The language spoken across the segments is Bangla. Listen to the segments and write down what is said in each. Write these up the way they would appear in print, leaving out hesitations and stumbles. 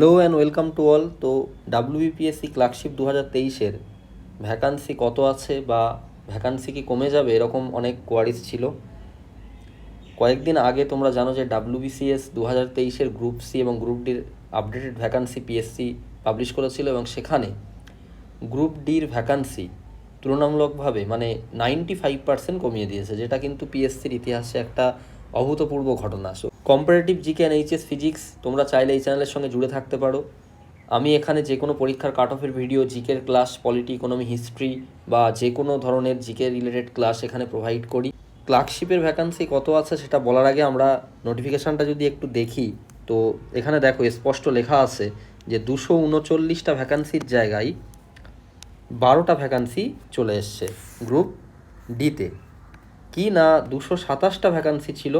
Hello and welcome to all. তো ডাব্লিউবিপিএসসি ক্লার্কশিপ 2023-এর ভ্যাকান্সি কত আছে বা ভ্যাকান্সি কি কমে যাবে, এরকম অনেক কোয়ারিজ ছিল। কয়েকদিন আগে তোমরা জানো যে ডাব্লিউবিসিএস 2023-এর গ্রুপ সি এবং গ্রুপ ডির আপডেটেড ভ্যাকান্সি পিএসসি পাবলিশ করেছিল এবং সেখানে গ্রুপ ডির ভ্যাকান্সি তুলনামূলকভাবে 95% কমিয়ে দিয়েছে, যেটা কিন্তু পিএসসির ইতিহাসে একটা অভূতপূর্ব ঘটনা। So comparative GK and HS physics তোমরা চাইলে এই চ্যানেলের সঙ্গে জুড়ে থাকতে পারো। আমি এখানে যে কোনো পরীক্ষার কাট অফের ভিডিও, জিকের ক্লাস, পলিটি, ইকোনমি, হিস্ট্রি বা যে কোনো ধরনের জিকে রিলেটেড ক্লাস এখানে প্রোভাইড করি। ক্লার্কশিপের ভ্যাকান্সি কত আছে সেটা বলার আগে আমরা নোটিফিকেশানটা যদি একটু দেখি, তো এখানে দেখো স্পষ্ট লেখা আছে যে 239টা ভ্যাকান্সির জায়গায় 12টা ভ্যাকান্সি চলে এসছে গ্রুপ ডিতে। কি না 227টা ভ্যাকান্সি ছিল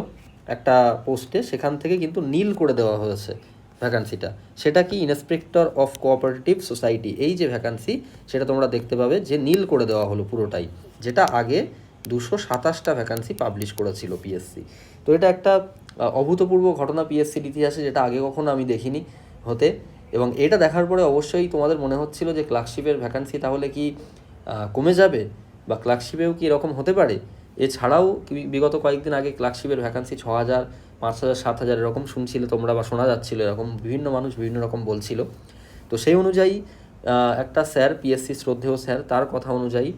একটা পোস্টে, সেখান থেকে কিন্তু নীল করে দেওয়া হয়েছে ভ্যাকান্সিটা। সেটা কি ইন্সপেক্টর অফ কোঅপারেটিভ সোসাইটি, এই যে ভ্যাকান্সি সেটা তোমরা দেখতে পাবে যে নীল করে দেওয়া হলো পুরোটাই, যেটা আগে 227টা ভ্যাকান্সি পাবলিশ করেছিল পিএসসি। তো এটা একটা অভূতপূর্ব ঘটনা পিএসসির ইতিহাসে, যেটা আগে কখনো আমি দেখিনি হতে। এবং এটা দেখার পরে অবশ্যই তোমাদের মনে হচ্ছিল যে ক্লার্কশিপের ভ্যাকান্সি তাহলে কি কমে যাবে বা ক্লার্কশিপেও কি এরকম হতে পারে। এছাড়াও বিগত কয়েকদিন আগে ক্লার্কশিপের ভ্যাকান্সি 6,000, 5,000, 7,000 এরকম শুনছিলে তোমরা বা শোনা যাচ্ছিলো, এরকম বিভিন্ন মানুষ বিভিন্ন রকম বলছিল। তো সেই অনুযায়ী একটা স্যার, পিএসসি শ্রদ্ধেয় স্যার, তার কথা অনুযায়ী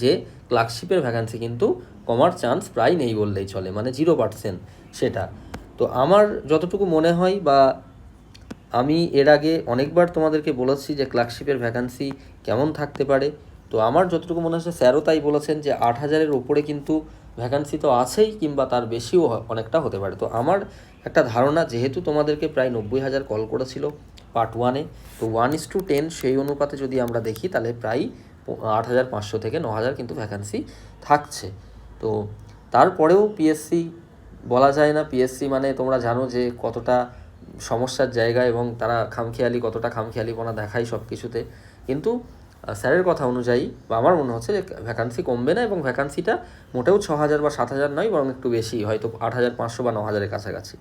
যে ক্লার্কশিপের ভ্যাকান্সি কিন্তু কমার চান্স প্রায় নেই বললেই চলে, 0% সেটা। তো আমার যতটুকু মনে হয়, বা আমি এর আগে অনেকবার তোমাদেরকে বলেছি যে ক্লার্কশিপের ভ্যাকান্সি কেমন থাকতে পারে। তো আমার যতটুকু মনে হচ্ছে স্যারও তাই বলেছেন যে 8,000-এর ওপরে কিন্তু ভ্যাকান্সি তো আছেই, কিংবা তার বেশিও অনেকটা হতে পারে। তো আমার একটা ধারণা, যেহেতু তোমাদেরকে প্রায় 90,000 কল করেছিল পার্ট 1-এ, তো 1:10 সেই অনুপাতে যদি আমরা দেখি তাহলে প্রায় 8,500 থেকে 9,000 কিন্তু ভ্যাকান্সি থাকছে। তো তারপরেও পিএসসি বলা যায় না, পিএসসি তোমরা জানো যে কতটা সমস্যার জায়গা এবং তারা কতটা খামখেয়ালিপনা দেখায় সব কিছুতে। কিন্তু স্যারের কথা অনুযায়ী বা আমার মনে হচ্ছে যে ভ্যাকান্সি কমবে না, এবং ভ্যাকান্সিটা মোটেও 6,000 বা 7,000 নয়, বরং একটু বেশি, হয়তো 8,500 বা 9,000-এর কাছাকাছি।